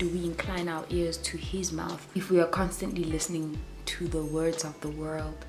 do we incline our ears to his mouth if we are constantly listening to the words of the world?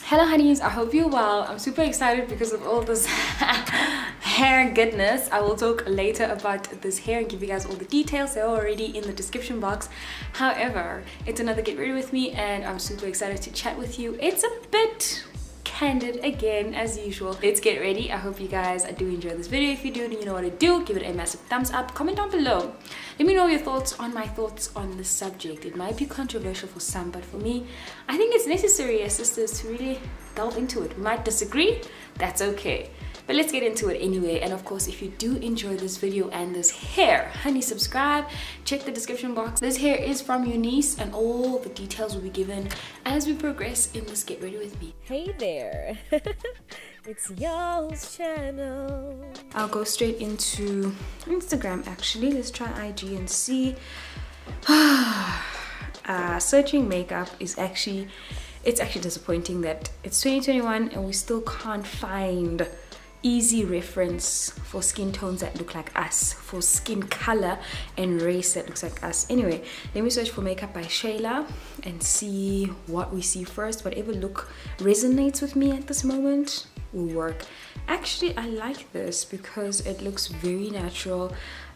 Hello honeys, I hope you're well. I'm super excited because of all this hair goodness. I will talk later about this hair and give you guys all the details. They're already in the description box. However, it's another Get Ready With Me and I'm super excited to chat with you. It's a bit candid again as usual. Let's get ready. I hope you guys do enjoy this video. If you do, then you know what to do. Give it a massive thumbs up. Comment down below. Let me know your thoughts on my thoughts on this subject. It might be controversial for some, but for me, I think it's necessary as sisters to really delve into it. We might disagree. That's okay. But let's get into it anyway. And of course, if you do enjoy this video and this hair, honey, subscribe. Check the description box. This hair is from Eunice and all the details will be given as we progress in this Get Ready With Me. Hey there. It's yolzchannel. I'll go straight into Instagram actually. Let's try IG and see. Searching makeup is actually disappointing that it's 2021 and we still can't find easy reference for skin tones that look like us, for skin color and race that looks like us. Anyway, let me search for makeup by Shayla and see what we see first. Whatever look resonates with me at this moment will work. Actually, I like this because it looks very natural,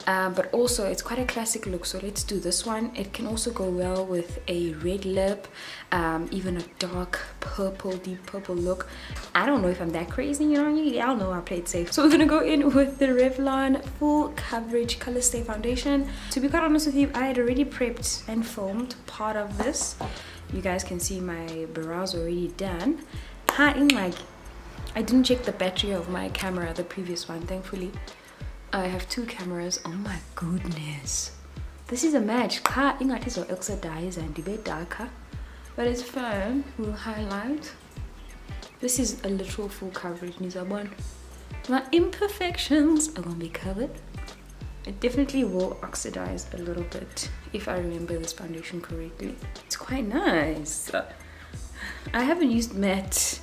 but also it's quite a classic look, so let's do this one. It can also go well with a red lip, even a dark purple, deep purple look. I don't know if I'm that crazy, you know, y'all know I played safe. So we're gonna go in with the Revlon Full Coverage Color Stay Foundation. To be quite honest with you, I had already prepped and filmed part of this. You guys can see my brows already done. I didn't check the battery of my camera, the previous one, thankfully. I have two cameras. Oh my goodness. This is a match. But it's fine. We'll highlight. This is a literal full coverage. My imperfections are gonna be covered. It definitely will oxidize a little bit if I remember this foundation correctly. It's quite nice. I haven't used matte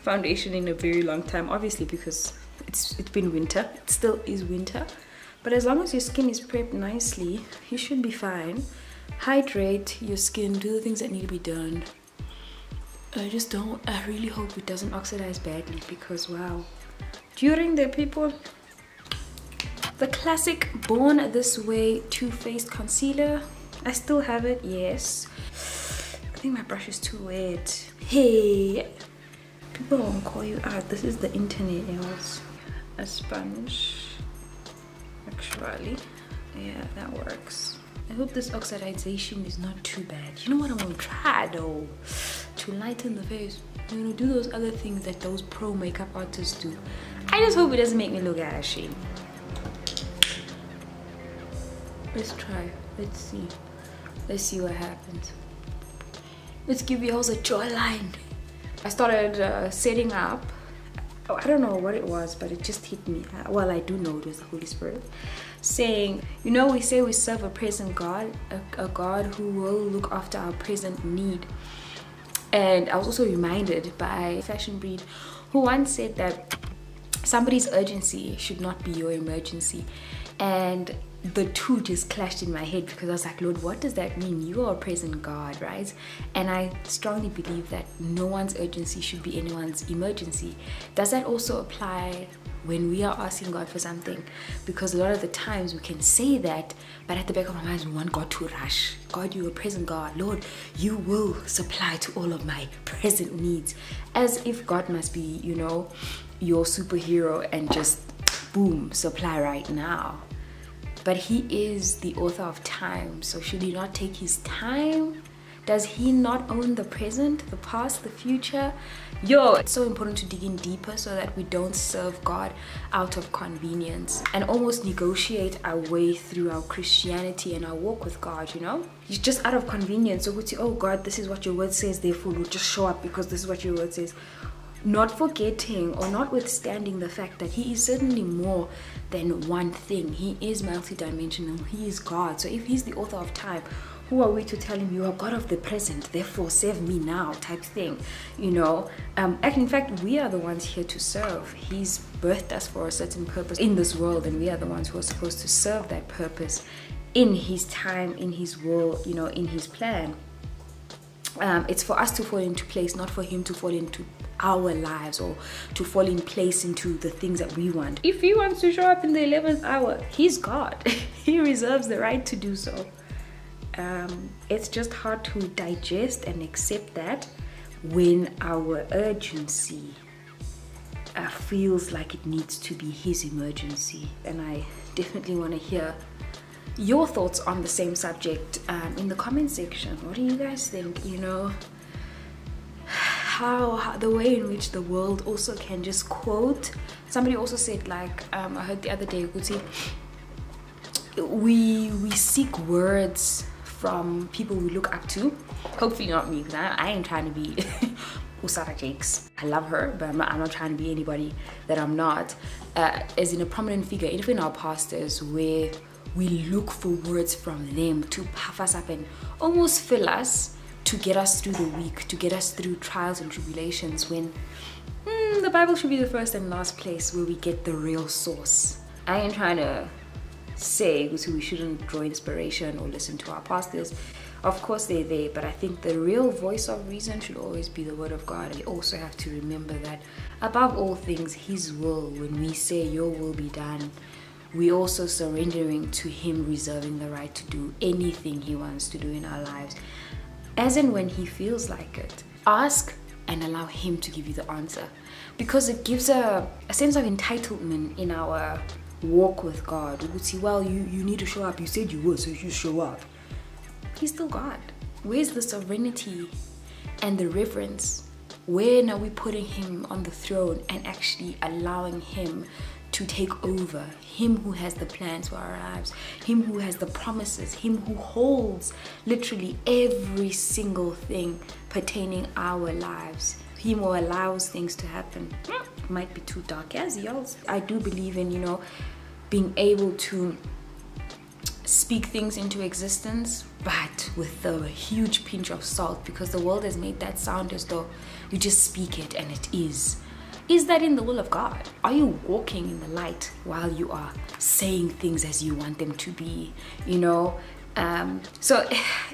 foundation in a very long time, obviously because it's been winter. It still is winter, but as long as your skin is prepped nicely, you should be fine. Hydrate your skin, do the things that need to be done. I really hope it doesn't oxidize badly because wow. During the classic Born This Way Too Faced concealer, I still have it. Yes, I think my brush is too wet. Hey, people won't call you out. This is the internet, else. A sponge, actually. Yeah, that works. I hope this oxidization is not too bad. You know what I'm gonna try though? To lighten the face. You know, do those other things that those pro makeup artists do. I just hope it doesn't make me look ashy. Let's try. Let's see. Let's see what happens. Let's give Yolz a jawline. I started setting up. I don't know what it was, but it just hit me. Well, I do know it was the Holy Spirit saying, you know, we say we serve a present God, a God who will look after our present need. And I was also reminded by Fashion Breed, who once said that somebody's urgency should not be your emergency. And the two just clashed in my head because I was like, Lord, what does that mean? You are a present God, right? And I strongly believe that no one's urgency should be anyone's emergency. Does that also apply when we are asking God for something? Because a lot of the times we can say that, but at the back of our minds we want God to rush. God, you're a present God. Lord, you will supply to all of my present needs. As if God must be, you know, your superhero and just boom, supply right now. But he is the author of time, so should he not take his time? Does he not own the present, the past, the future? Yo, it's so important to dig in deeper so that we don't serve God out of convenience and almost negotiate our way through our Christianity and our walk with God, you know? It's just out of convenience. So we say, oh God, this is what your word says, therefore we'll just show up because this is what your word says. Not forgetting or notwithstanding the fact that he is certainly more than one thing. He is multidimensional. He is God. So if he's the author of time, who are we to tell him you are God of the present, therefore save me now type thing, you know? In fact, we are the ones here to serve. He's birthed us for a certain purpose in this world, and we are the ones who are supposed to serve that purpose in his time, in his will, you know, in his plan. It's for us to fall into place, not for him to fall into our lives or to fall in place into the things that we want. If he wants to show up in the 11th hour, he's God. He reserves the right to do so. It's just hard to digest and accept that when our urgency feels like it needs to be his emergency. And I definitely want to hear your thoughts on the same subject in the comment section. What do you guys think? You know, how the way in which the world also can just quote. Somebody also said, like, I heard the other day, we seek words from people we look up to. Hopefully not me, because I ain't trying to be Usara Jakes. I love her, but I'm not trying to be anybody that I'm not. As in a prominent figure, even our pastors, where we look for words from them to puff us up and almost fill us, to get us through the week, to get us through trials and tribulations, when the Bible should be the first and last place where we get the real source. I ain't trying to say we shouldn't draw inspiration or listen to our pastors. Of course they're there, but I think the real voice of reason should always be the word of God. We also have to remember that above all things, his will, when we say your will be done, we also surrendering to him, reserving the right to do anything he wants to do in our lives, as and when he feels like it. Ask and allow him to give you the answer, because it gives a sense of entitlement in our walk with God. We would see, well, you need to show up. You said you would, so you show up. He's still God. Where's the serenity and the reverence? When are we putting him on the throne and actually allowing him to take over? Him who has the plans for our lives, him who has the promises, him who holds literally every single thing pertaining our lives, him who allows things to happen. Might be too dark as Yolz. I do believe in, you know, being able to speak things into existence, but with a huge pinch of salt, because the world has made that sound as though you just speak it and it is. Is that in the will of God? Are you walking in the light while you are saying things as you want them to be, you know? So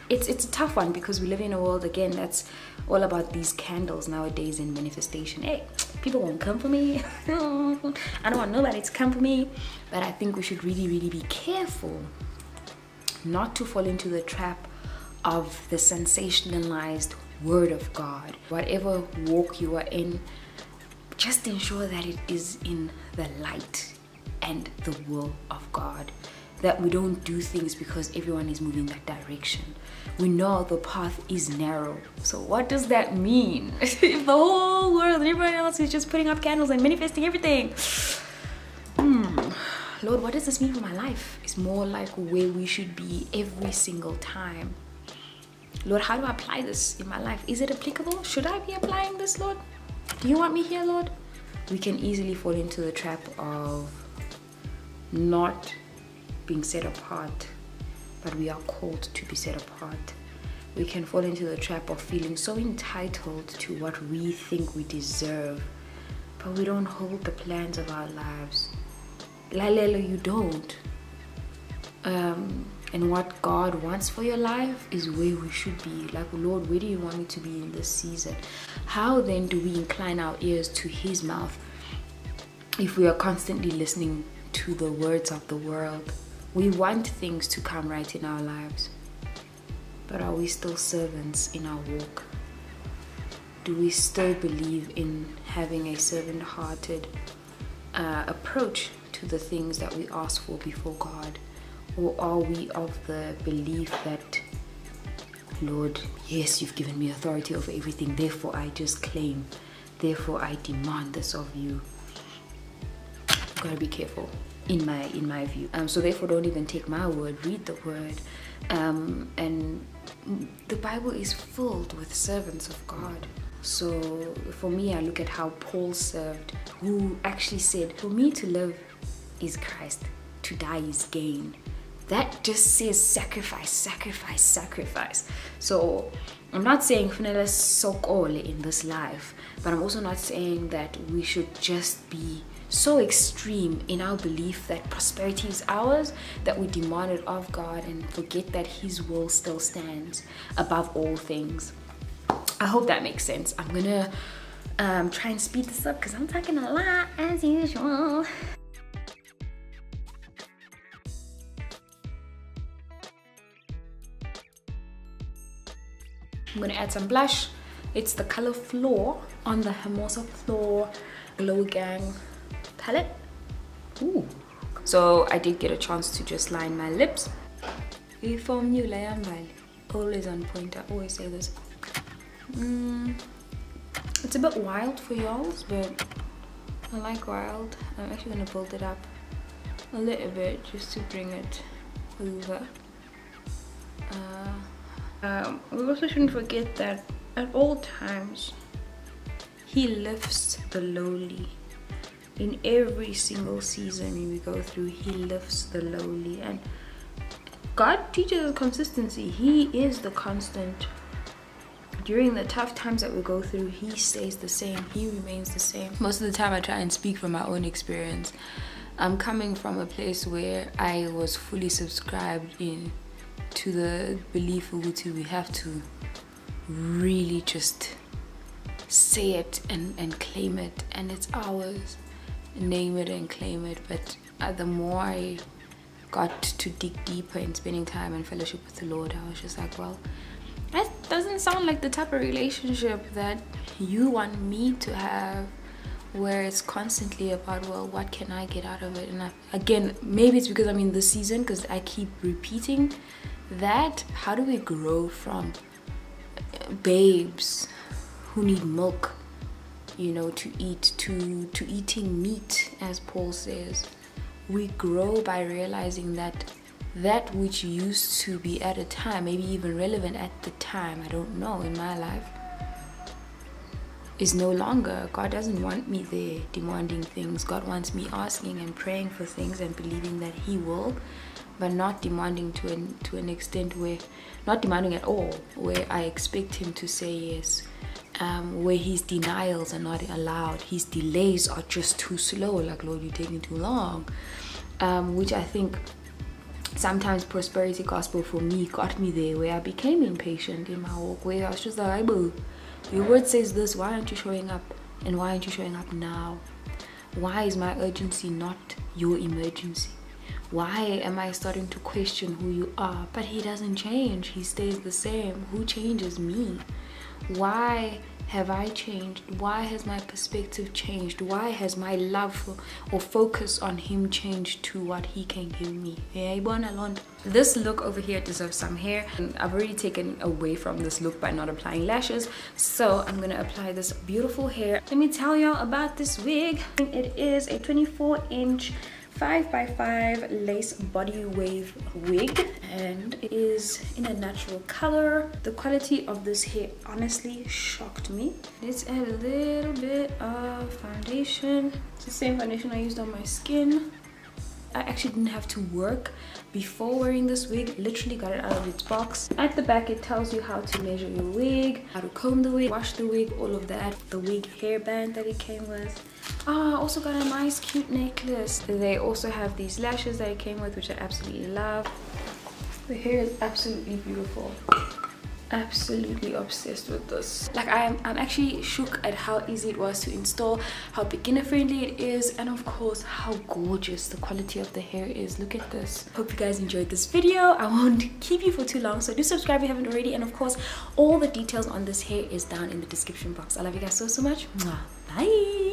it's a tough one, because we live in a world, again, that's all about these candles nowadays in manifestation. Hey, people won't come for me. I don't want nobody to come for me. But I think we should really, really be careful not to fall into the trap of the sensationalized word of God. Whatever walk you are in, just ensure that it is in the light and the will of God. That we don't do things because everyone is moving that direction. We know the path is narrow. So what does that mean? If the whole world and everyone else is just putting up candles and manifesting everything. Lord, what does this mean for my life? It's more like where we should be every single time. Lord, how do I apply this in my life? Is it applicable? Should I be applying this, Lord? Do you want me here, Lord? We can easily fall into the trap of not being set apart, but we are called to be set apart. We can fall into the trap of feeling so entitled to what we think we deserve, but we don't hold the plans of our lives. Lalelo, you don't. And what God wants for your life is where we should be. Like, Lord, where do you want me to be in this season? How then do we incline our ears to his mouth if we are constantly listening to the words of the world? We want things to come right in our lives, but are we still servants in our walk? Do we still believe in having a servant-hearted approach to the things that we ask for before God? Or are we of the belief that, Lord, yes, you've given me authority over everything, therefore I just claim, therefore I demand this of you? You've got to be careful, in my view. So therefore, don't even take my word, read the word. And the Bible is filled with servants of God. So for me, I look at how Paul served, who actually said, for me to live is Christ, to die is gain. That just says sacrifice, sacrifice, sacrifice. So I'm not saying sok all in this life, but I'm also not saying that we should just be so extreme in our belief that prosperity is ours that we demand it of God and forget that His will still stands above all things. I hope that makes sense. I'm gonna try and speed this up because I'm talking a lot as usual. I'm gonna add some blush. It's the color Floor on the Hermosa Floor Glow Gang palette. Ooh. So I did get a chance to just line my lips. Always on point, I always say this. It's a bit wild for y'all, but I like wild. I'm actually gonna build it up a little bit just to bring it over. We also shouldn't forget that at all times He lifts the lowly. In every single season we go through, He lifts the lowly, and God teaches us consistency. He is the constant. During the tough times that we go through, He stays the same. He remains the same. Most of the time I try and speak from my own experience. I'm coming from a place where I was fully subscribed in to the belief of we have to really just say it and claim it, and it's ours. Name it and claim it. But the more I got to dig deeper in spending time and fellowship with the Lord, I was just like, well, that doesn't sound like the type of relationship that you want me to have, where it's constantly about, well, what can I get out of it? And again, maybe it's because I'm in this season, because I keep repeating that. How do we grow from babes who need milk, you know, to eat, to eating meat, as Paul says? We grow by realizing that that which used to be at a time, maybe even relevant at the time, I don't know, in my life, is no longer. God doesn't want me there demanding things. God wants me asking and praying for things and believing that He will, but not demanding to an extent where, not demanding at all, where I expect Him to say yes, where His denials are not allowed, His delays are just too slow, like, Lord, you're taking too long, which I think sometimes prosperity gospel for me got me there, where I became impatient in my walk, where I was just like, your word says this, why aren't you showing up? And why aren't you showing up now? Why is my urgency not your emergency? Why am I starting to question who you are? But He doesn't change. He stays the same. Who changes me? Why have I changed? Why has my perspective changed? Why has my love for, or focus on Him changed to what He can give me? This look over here deserves some hair, and I've already taken away from this look by not applying lashes, so I'm gonna apply this beautiful hair. Let me tell y'all about this wig. It is a 24-inch 5x5 lace body wave wig, and it is in a natural color. The quality of this hair honestly shocked me. Let's add a little bit of foundation. It's the same foundation I used on my skin. I actually didn't have to work before wearing this wig. Literally got it out of its box. At the back it tells you how to measure your wig, how to comb the wig, wash the wig, all of that. The wig hairband that it came with. I also got a nice cute necklace. They also have these lashes that it came with, which I absolutely love. The hair is absolutely beautiful. Absolutely obsessed with this. Like, I'm actually shook at how easy it was to install, how beginner friendly it is, and of course how gorgeous the quality of the hair is. Look at this. Hope you guys enjoyed this video. I won't keep you for too long, so do subscribe if you haven't already, and of course all the details on this hair is down in the description box. I love you guys so much. Bye.